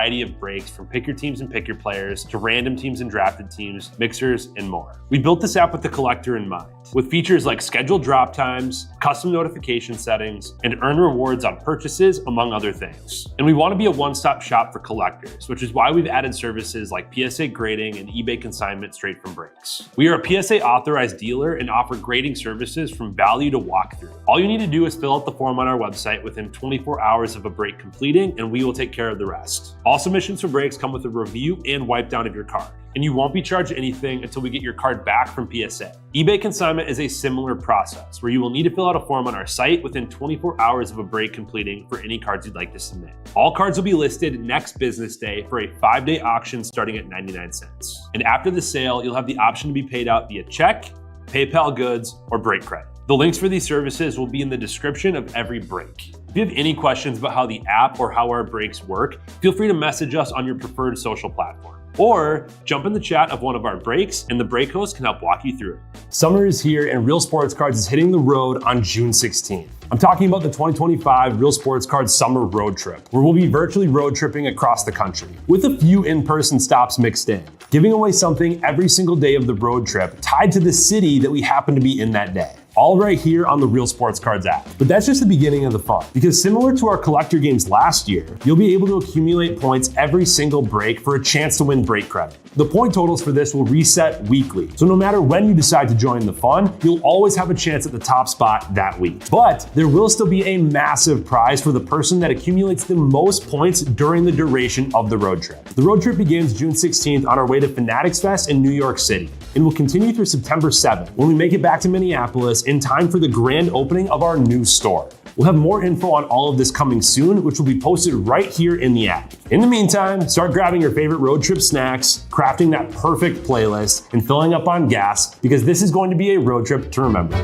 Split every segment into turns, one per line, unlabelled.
variety of brakes from pick your teams and pick your players to random teams and drafted teams, mixers, and more. We built this app with the collector in mind, with features like scheduled drop times, custom notification settings, and earn rewards on purchases, among other things. And we want to be a one-stop shop for collectors, which is why we've added services like PSA grading and eBay consignment straight from brakes. We are a PSA authorized dealer and offer grading services from value to walkthrough. All you need to do is fill out the form on our website within 24 hours of a brake completing, and we will take care of the rest. All submissions for brakes come with a review and wipe down of your card, and you won't be charged anything until we get your card back from PSA. eBay consignment is a similar process where you will need to fill out a form on our site within 24 hours of a brake completing for any cards you'd like to submit. All cards will be listed next business day for a 5-day auction starting at 99 cents. And after the sale, you'll have the option to be paid out via check, PayPal goods, or brake credit. The links for these services will be in the description of every brake. If you have any questions about how the app or how our brakes work, feel free to message us on your preferred social platform. Or jump in the chat of one of our brakes and the brake host can help walk you through it. Summer is here and Real Sports Cards is hitting the road on June 16th. I'm talking about the 2025 Real Sports Cards Summer Road Trip, where we'll be virtually road tripping across the country, with a few in-person stops mixed in, giving away something every single day of the road trip tied to the city that we happen to be in that day. All right here on the Real Sports Cards app. But that's just the beginning of the fun, because similar to our collector games last year, you'll be able to accumulate points every single break for a chance to win brake credit. The point totals for this will reset weekly, so no matter when you decide to join the fun, you'll always have a chance at the top spot that week. But there will still be a massive prize for the person that accumulates the most points during the duration of the road trip. The road trip begins June 16th on our way to Fanatics Fest in New York City, and will continue through September 7th when we make it back to Minneapolis in time for the grand opening of our new store. We'll have more info on all of this coming soon, which will be posted right here in the app. In the meantime, start grabbing your favorite road trip snacks, crafting that perfect playlist, and filling up on gas, because this is going to be a road trip to remember.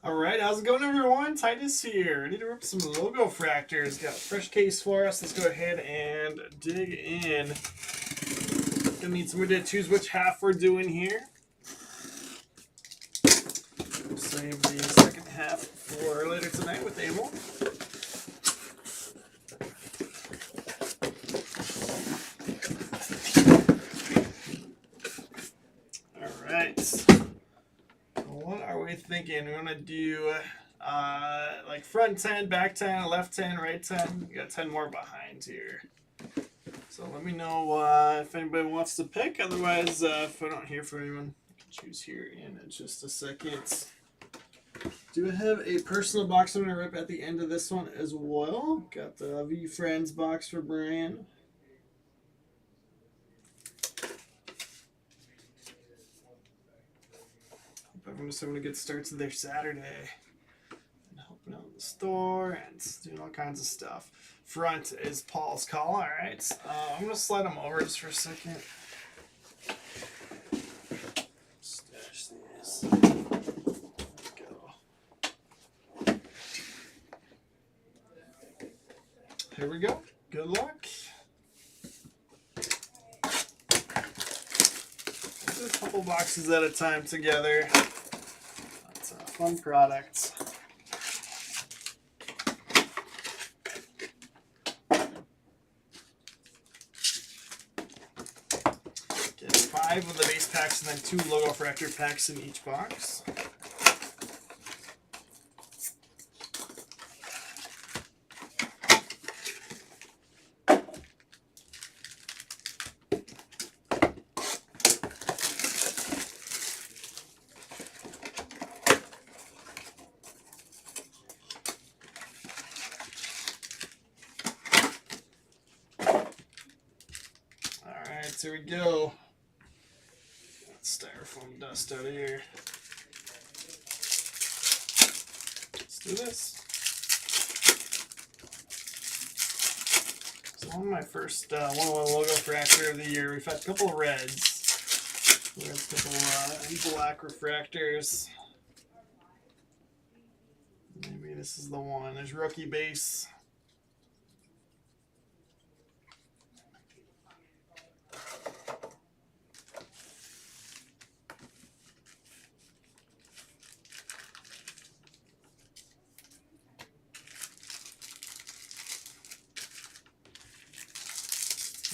Alright, how's it going everyone? Titus here. Ready to rip some LOGOFRACTORs. Got a fresh case for us. Let's go ahead and dig in. Gonna need somebody to choose which half we're doing here. Save the second half for later tonight with Abel. Alright. What are we thinking? We want to do like front 10, back 10, left 10, right 10. We got 10 more behind here. So let me know if anybody wants to pick. Otherwise, if I don't hear from anyone, I can choose here in just a second. Do I have a personal box I'm going to rip at the end of this one as well? Got the V Friends box for Brian. Everyone's having a good start to their Saturday. And helping out the store and doing all kinds of stuff. Front is Paul's call. All right. I'm going to slide them over just for a second. Stash these. There we go. Here we go. Good luck. Do a couple boxes at a time together. That's a fun product. Get 5 of the base packs and then 2 LOGOFRACTOR packs in each box. Here we go. Styrofoam some dust out of here. Let's do this. So on my first 101 LOGOFRACTOR of the year, we've had a couple of reds. We have a couple black refractors. Maybe this is the one. There's rookie base.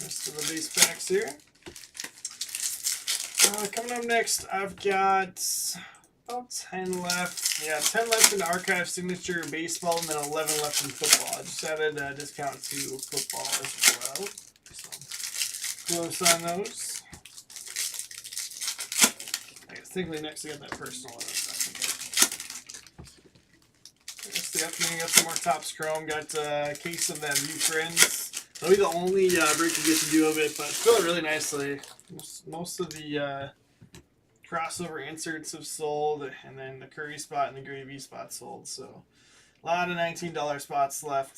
Rest of the base packs here. Coming up next, I've got about 10 left. Yeah, 10 left in archive signature baseball, and then 11 left in football. I just added a discount to football as well. So close on those. I guess technically next I got that personal one. Rest of the afternoon, got some more Topps Chrome. Got a case of that View Friends. That'll be the only break you get to do of it, but fill it really nicely. Most of the crossover inserts have sold, and then the Curry spot and the Gravy spot sold. So a lot of $19 spots left.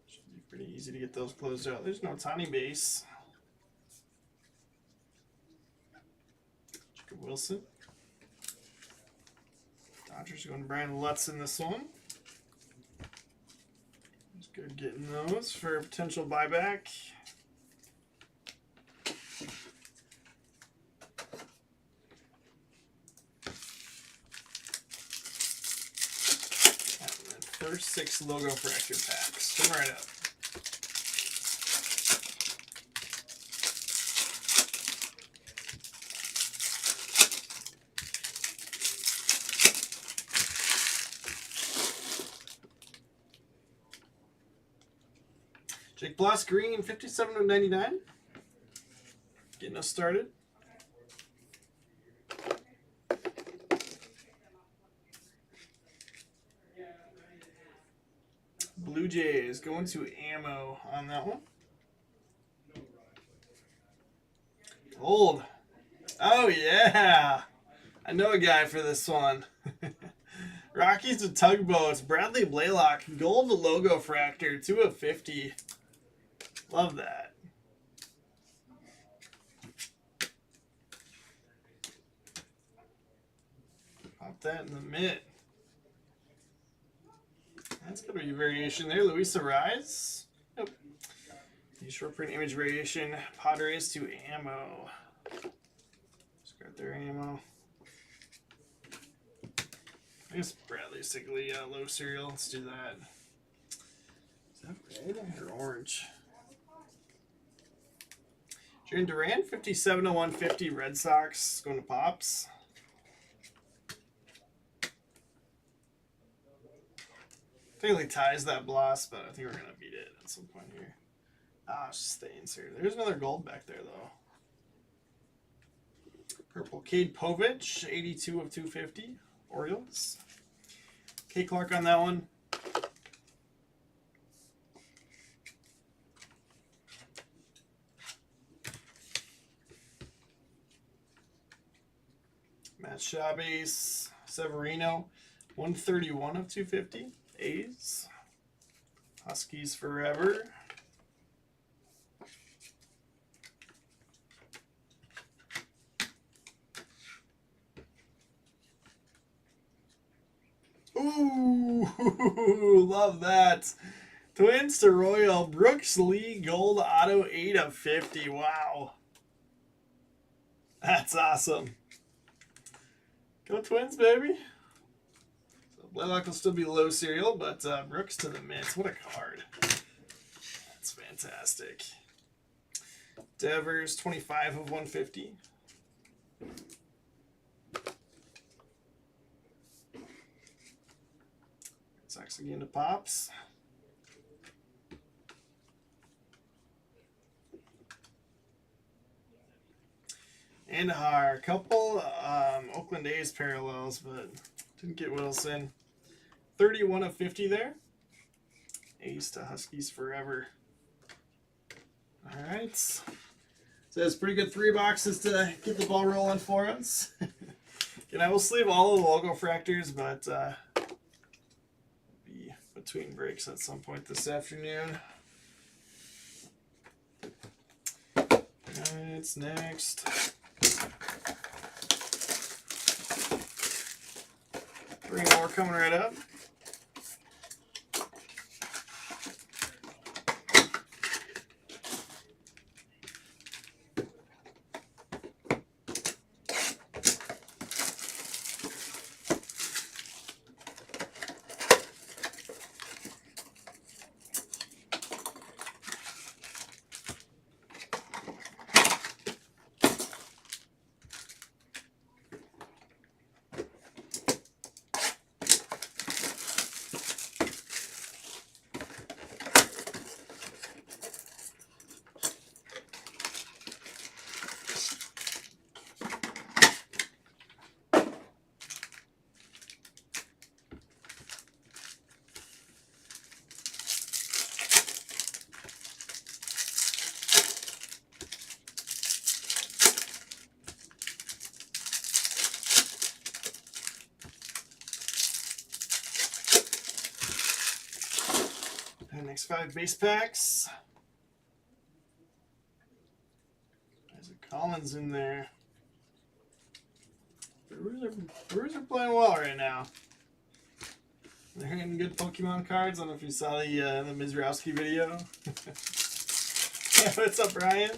Should be pretty easy to get those closed out. There's no Tani base. Jacob Wilson. Dodgers going Brian Lutz in this one. It's good getting those for a potential buyback. First 6 LOGOFRACTOR packs. Come right up. Jake Bloss Green, 57/99. Getting us started. Blue Jays going to ammo on that one. Gold. Oh, yeah. I know a guy for this one. Rockies with Tugboats. Bradley Blaylock. Gold LOGOFRACTOR. 2/50. Love that. Pop that in the mitt. That's going to be a variation there. Luisa Rise. Yep. The short print image variation. Padres to ammo. Just grab their ammo. I guess Bradley's typically low serial. Let's do that. Is that red or orange? Jaron Duran, 57/150 Red Sox. Going to Pops. Technically ties that Bloss, but I think we're going to beat it at some point here. It's just stains here. There's another gold back there, though. Purple Cade Povich, 82/250 Orioles. K. Clark on that one. Matt Chavez, Severino, 131/250. A's. Huskies forever. Ooh, love that. Twins to Royal. Brooks Lee Gold Auto 8/50. Wow. That's awesome. Go Twins, baby. So Blaylock will still be low serial, but Brooks to the mitts. What a card. That's fantastic. Devers, 25/150. Sox again to Pops. And a couple Oakland A's parallels, but didn't get Wilson. 31/50 there. A's to Huskies forever. All right. So it's pretty good 3 boxes to get the ball rolling for us. And I will sleeve all of the LOGOFRACTORs, but be between breaks at some point this afternoon. Alright, next. 3 more coming right up. And next 5 base packs. There's a Collins in there. Brewers are playing well right now. They're hitting good Pokemon cards. I don't know if you saw the Mizrowski video. What's up, Brian?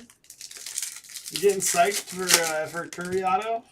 You getting psyched for Curry Auto?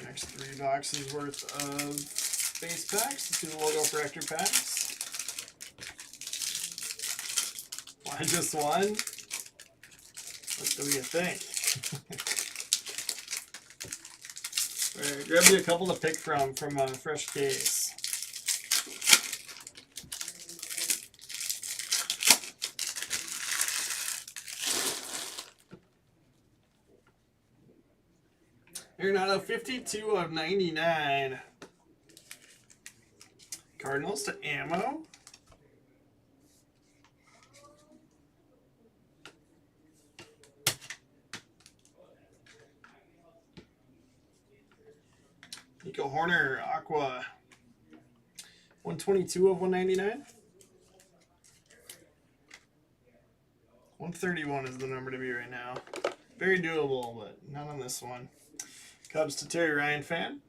Next 3 boxes worth of base packs. Let's do the LOGOFRACTOR packs. Why just one? What do you think? Right, grab you a couple to pick from a fresh case. Arenado 52 of 99. Cardinals to ammo. Nico Horner, Aqua. 122 of 199. 131 is the number to be right now. Very doable, but not on this one. Cubs to Terry Ryan fan.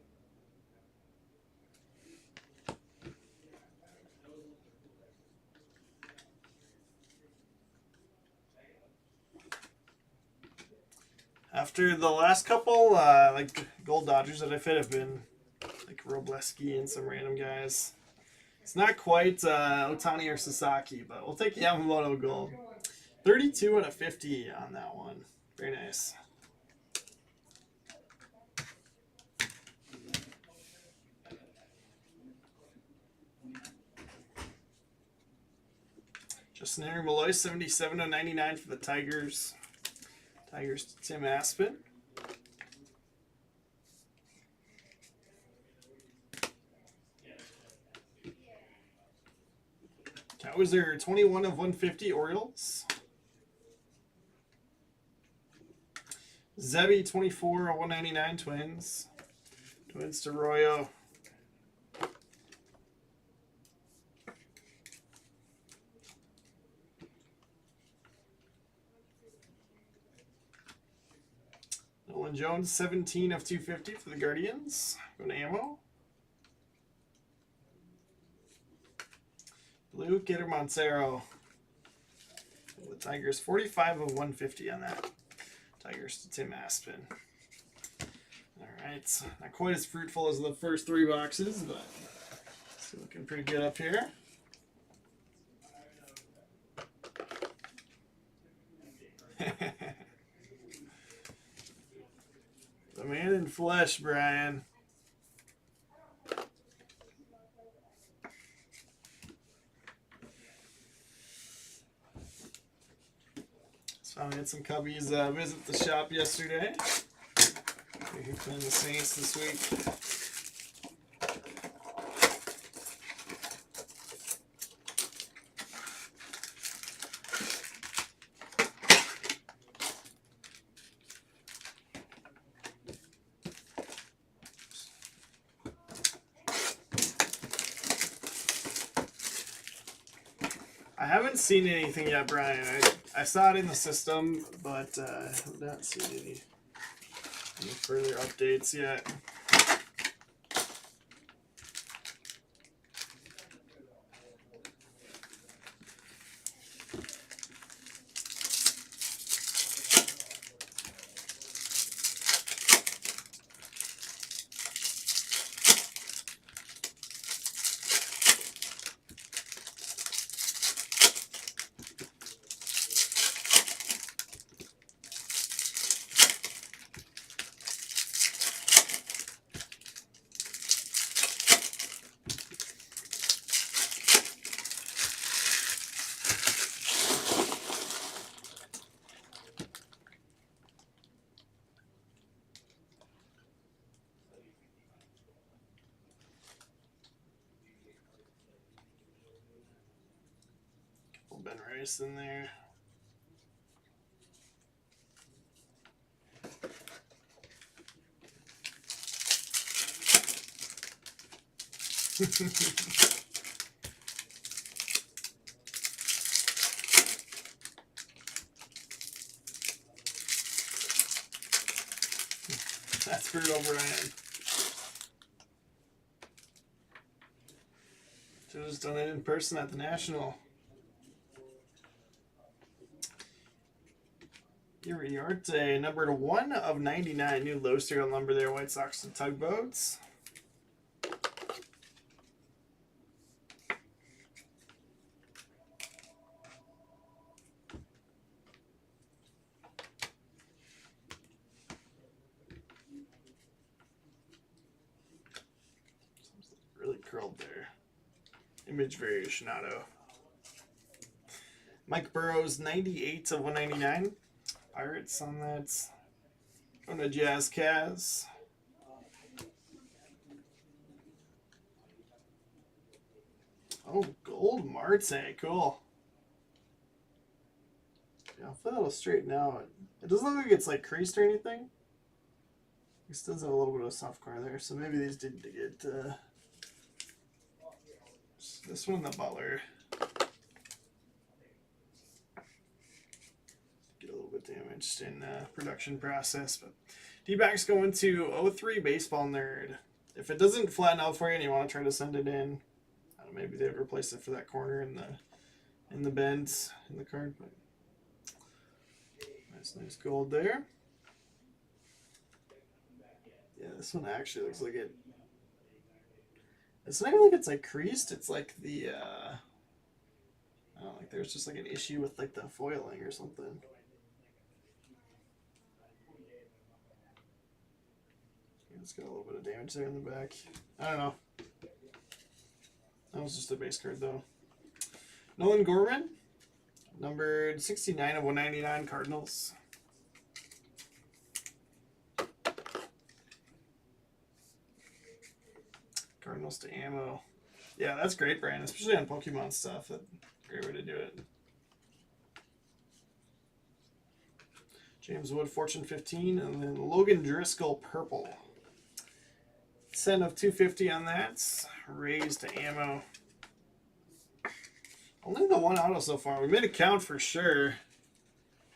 After the last couple, like Gold Dodgers that I've hit have been like Robleski and some random guys. It's not quite Otani or Sasaki, but we'll take Yamamoto Gold. 32 out of 50 on that one. Very nice. Justin Henry Malloy, 77 of 99 for the Tigers. Tigers to Tim Aspen. Cowboys are 21 of 150 Orioles. Zebby, 24 of 199 Twins. Twins to Royo. Nolan Jones, 17 of 250 for the Guardians. Going to ammo. Blue, Gator Montero. The Tigers, 45 of 150 on that. Tigers to Tim Aspen. All right, not quite as fruitful as the first 3 boxes, but it's looking pretty good up here. The man in flesh, Brian. So I had some cubbies visit the shop yesterday. We're playing the Saints this week. I haven't seen anything yet, Brian. I saw it in the system, but I have not seen any further updates yet. Ben Rice in there. That's brutal, Brian. Should have just done it in person at the National. Uriarte, numbered 1 of 99. New low serial number there. White Sox and Tugboats. Really curled there. Image variation auto. Mike Burrows, 98 of 199. Pirates on that. Going to Jazz Caz. Oh, gold Marte. Cool. Yeah, hopefully that'll straighten out. It doesn't look like it's like creased or anything. It still has a little bit of soft car there, so maybe these didn't get. This one, the Butler. Get a little bit damaged in production process, but D-backs going to 03 Baseball Nerd. If it doesn't flatten out for you and you want to try to send it in, I don't know, maybe they'd replace it for that corner in the bends in the card. But nice gold there. Yeah, this one actually looks like it. It's not even like it's like creased. It's like the I don't know, like there's just like an issue with like the foiling or something. It's got a little bit of damage there in the back. I don't know. That was just a base card though. Nolan Gorman, numbered 69 of 199 Cardinals. Cardinals to ammo. Yeah, that's great, Brian, especially on Pokemon stuff. That's a great way to do it. James Wood, Fortune 15, and then Logan Driscoll, purple. 10 of 250 on that. Raised to ammo. Only the one auto so far. We made a count for sure.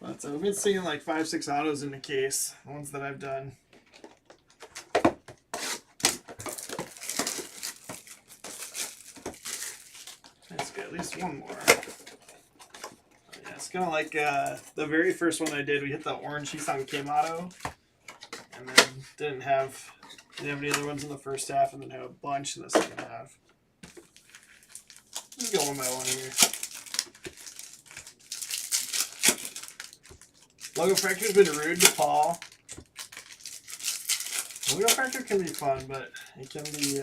But we've been seeing like 5-6 autos in the case. The ones that I've done. Let's get at least one more. Oh, yes, kind of like the very first one I did. We hit the orange Hisang Kim auto, and then didn't have any other ones in the first half, and then had a bunch in the second half. Let's go one by one here. LOGOFRACTOR's been rude to Paul. LOGOFRACTOR can be fun, but it can be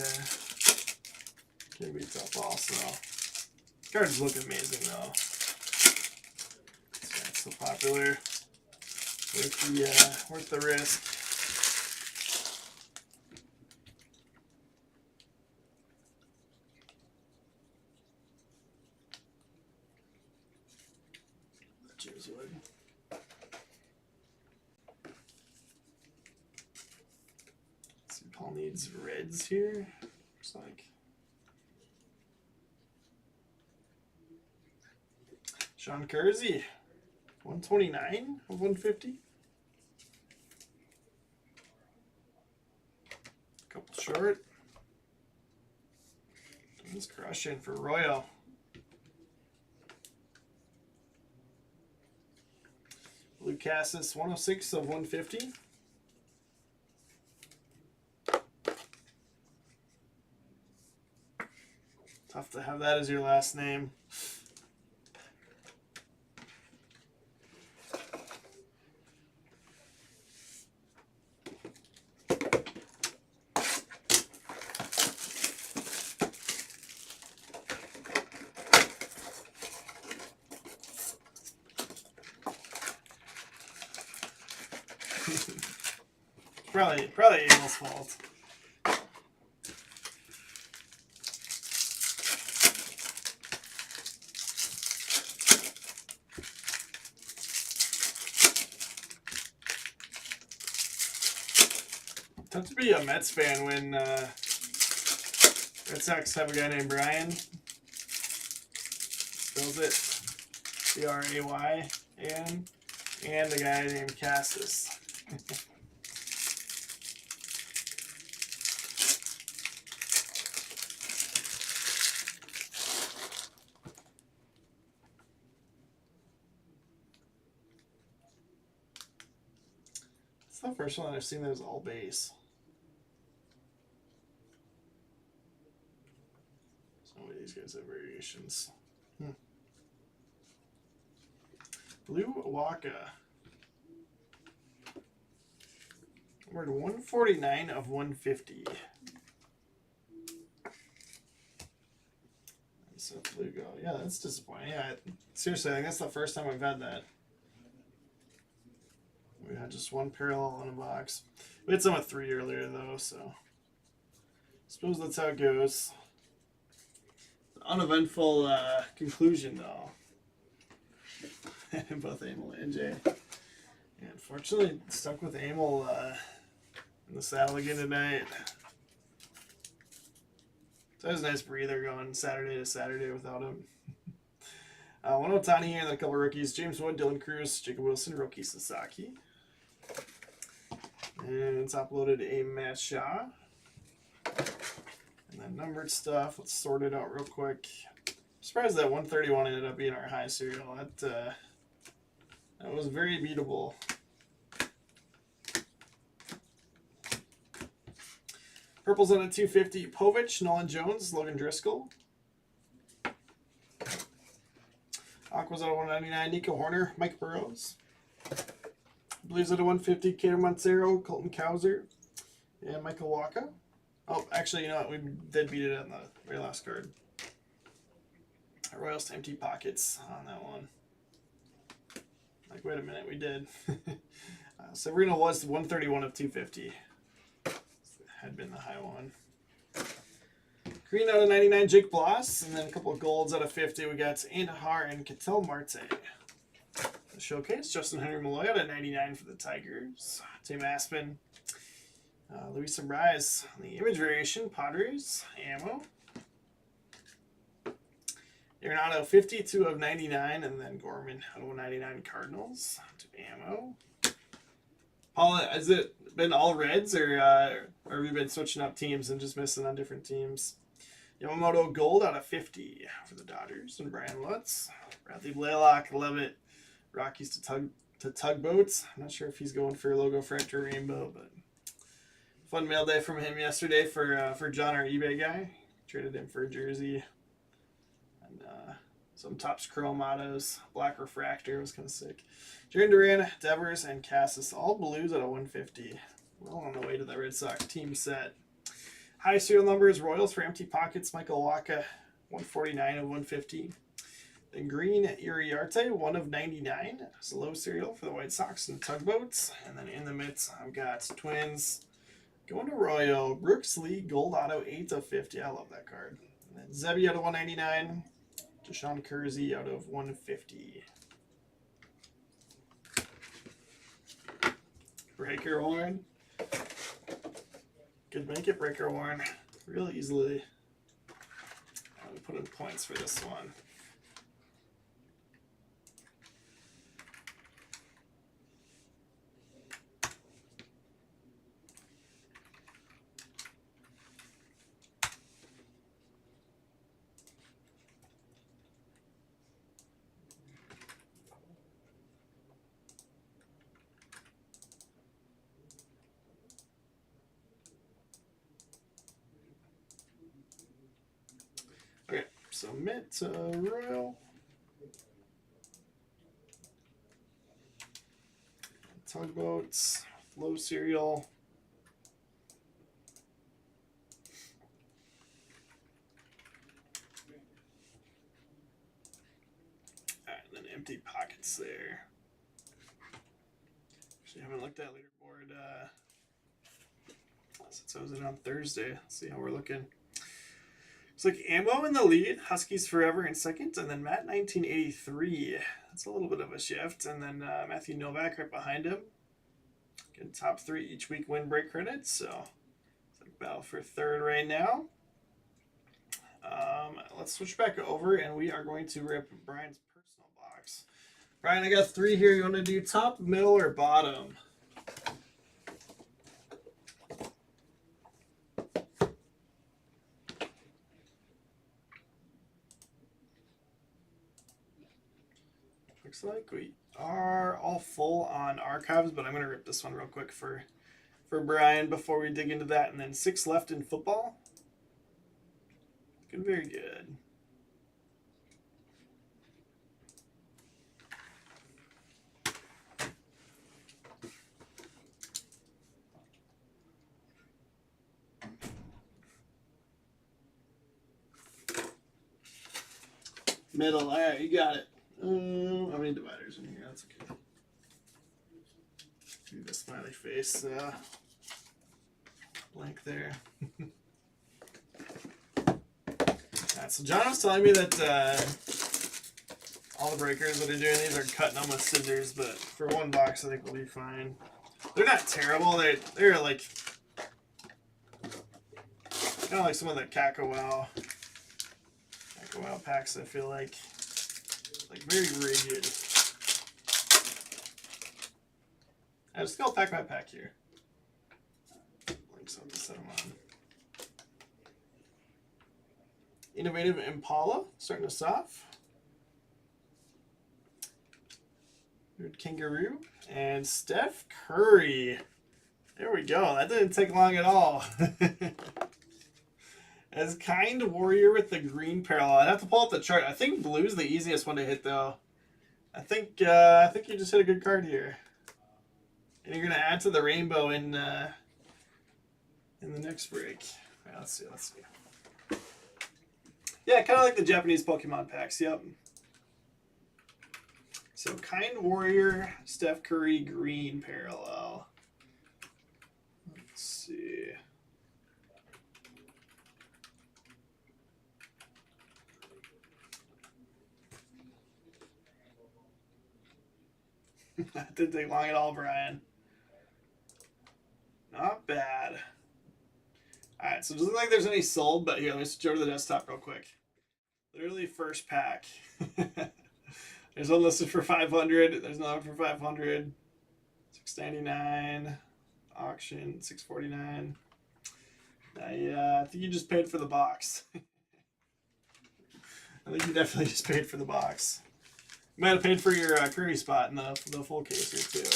tough also. Cards look amazing though. It's so popular. Worth the risk. Cheers, Wood. See, Paul needs reds here. Looks like. Sean Kersey, 129 of 150. Couple short. He's crushing for Royal. Blue Cassis, 106 of 150. Tough to have that as your last name. Probably Eagle's fault. Tough to be a Mets fan when Red Sox have a guy named Brian. Spells it B-R-A-Y-A-N, and a guy named Cassis. It's the first one I've seen that was all base. Some of these guys have variations. Blue Waka. We're at 149 of 150. So blue go. Yeah, that's disappointing. Yeah, seriously, I think that's the first time I've had that. We had just one parallel in a box. We had some with 3 earlier though, so I suppose that's how it goes. Uneventful conclusion though. Both Amel and Jay. Yeah, unfortunately, stuck with Amel in the saddle again tonight. So it was a nice breather going Saturday to Saturday without him. One Otani here and then a couple rookies. James Wood, Dylan Cruz, Jacob Wilson, Roki Sasaki. And top loaded a Matt Shaw. And then numbered stuff. Let's sort it out real quick. I'm surprised that 131 ended up being our high serial. That was very beatable. Purple's on a 250. Povich, Nolan Jones, Logan Driscoll. Aqua's at a 199. Nico Horner, Mike Burrows. Blues at a 150. Kato Montero, Colton Cowser, and Michael Waka. Oh, actually, you know what? We did beat it on the very last card. Royals to empty pockets on that one. Like, wait a minute, we did. Severino was 131 of 250. Had been the high one. Green out of 99, Jake Bloss. And then a couple of golds out of 50. We got Andahar and Ketel Marte. The showcase, Justin Henry Malloy out of 99 for the Tigers. Tim Aspen. Luis Rise on the image variation, Padres, ammo. Arenado 52 of 99, and then Gorman out of 199 Cardinals to ammo. Paul, has it been all reds, or have you been switching up teams and just missing on different teams? Yamamoto Gold out of 50 for the Dodgers, and Brian Lutz. Bradley Blaylock, love it. Rockies to tugboats. I'm not sure if he's going for a LOGOFRACTOR rainbow, but fun mail day from him yesterday for John, our eBay guy. Traded him for a jersey and some Topps Chrome autos. Black refractor was kind of sick. Jarren Duran, Devers, and Cassis, all blues at a 150. Well on the way to the Red Sox team set. High serial numbers, Royals for empty pockets, Michael Wacha, 149 of 150. Then green, Uriarte, 1 of 99. It's a low serial for the White Sox and tugboats. And then in the mitts, I've got Twins. Going to Royal, Brooks Lee, gold auto, 8 of 50. I love that card. And then Zebby out of 199. Deshaun Kersey out of 150. Breaker Warren. Could make it Breaker Warren real easily. I'll put in points for this one. Okay, so mitt Royal. Tugboats, low serial. Alright, and then empty pockets there. Actually, haven't looked at leaderboard since I was in on Thursday. Let's see how we're looking. Looks like Ammo in the lead, Huskies Forever in second, and then Matt 1983. That's a little bit of a shift. And then Matthew Novak right behind him. Getting top 3 each week win break credits. So it's a battle for third right now. Let's switch back over and we are going to rip Brian's personal box. Brian, I got 3 here. You want to do top, middle, or bottom? Looks like we are all full on archives, but I'm going to rip this one real quick for Brian before we dig into that. And then 6 left in football. Looking very good. Middle, all right, you got it. How many dividers in here? That's okay. Do the smiley face blank there. Right, so John was telling me that all the breakers that are doing these are cutting them with scissors, but for one box I think we'll be fine. They're not terrible. They're like kind of like some of the Caco packs. I feel like very rigid. I just go pack my pack here. Links up to set them on. Innovative Impala starting us off. Weird Kangaroo and Steph Curry. There we go. That didn't take long at all. As Kind Warrior with the green parallel. I'd have to pull up the chart. I think blue's the easiest one to hit though. I think you just hit a good card here. And you're gonna add to the rainbow in the next break. All right, let's see. Yeah, kind of like the Japanese Pokemon packs. Yep. So Kind Warrior, Steph Curry, green parallel. Let's see. That didn't take long at all, Brian. Not bad. Alright, so it doesn't look like there's any sold, but here, let me switch over to the desktop real quick. Literally first pack. There's one listed for 500. There's another for 500. 699. Auction 649. I think you just paid for the box. I think you definitely just paid for the box. Might have paid for your Curry spot in the full case here, too.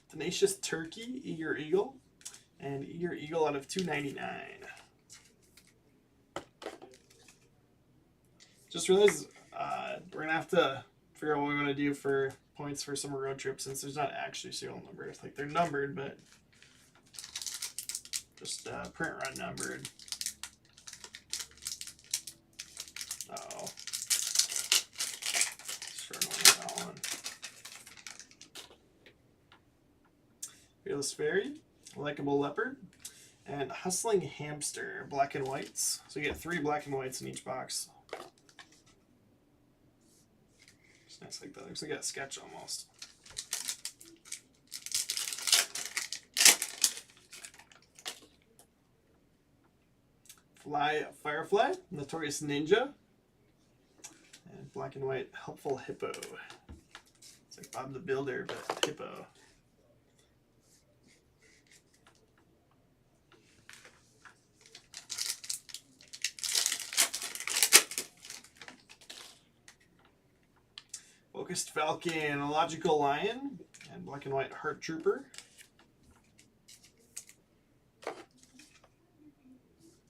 Tenacious Turkey, Eager Eagle, and Eager Eagle out of 299. Just realized we're going to have to figure out what we want to do for points for summer road trips, since there's not actually serial numbers. Like, they're numbered, but just print run numbered. Uh-oh. Struggling with that one. Fearless Fairy, Likeable Leopard, and Hustling Hamster, black and whites. So you get 3 black and whites in each box. It's nice like that. Looks like a sketch almost. Firefly, Notorious Ninja, and black and white Helpful Hippo. It's like Bob the Builder, but hippo. Focused Falcon, Illogical Lion, and black and white Heart Trooper.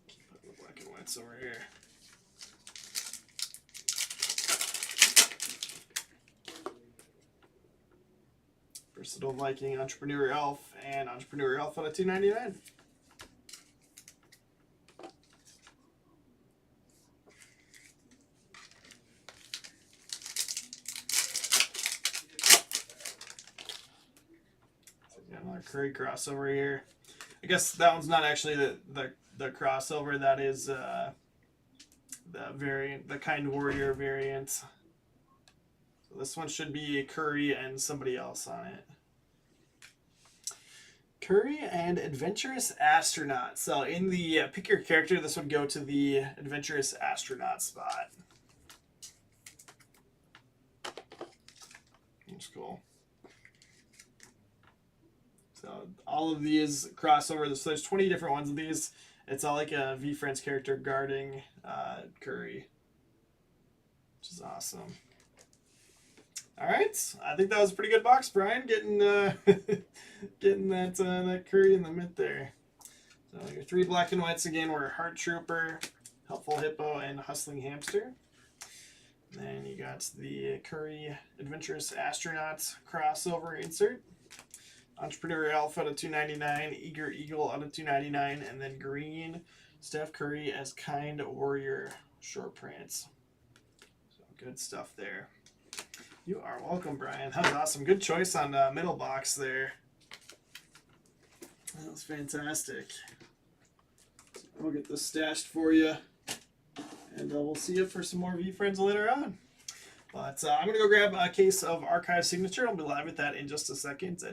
Keep putting the black and whites over here. Versatile Viking, Entrepreneur Elf, and Entrepreneur Elf out of 299. Another Curry crossover here. I guess that one's not actually the crossover. That is the variant, the Kind Warrior variant. So this one should be Curry and somebody else on it. Curry and Adventurous Astronaut. So in the pick your character, this would go to the Adventurous Astronaut spot. That's cool. So all of these crossover. So there's 20 different ones of these. It's all like a V-Friends character guarding Curry, which is awesome. All right, I think that was a pretty good box, Brian. Getting getting that Curry in the mid there. So your 3 black and whites again were Heart Trooper, Helpful Hippo, and Hustling Hamster. And then you got the Curry Adventurous Astronaut crossover insert. Entrepreneur Elf out of 299, Eager Eagle out of 299, and then green Steph Curry as Kind Warrior short prints. So good stuff there. You are welcome, Brian. That was awesome. Good choice on middle box there. That was fantastic. I'll get this stashed for you, and we'll see you for some more V-Friends later on. But I'm going to go grab a case of Archive Signature. I'll be live with that in just a second.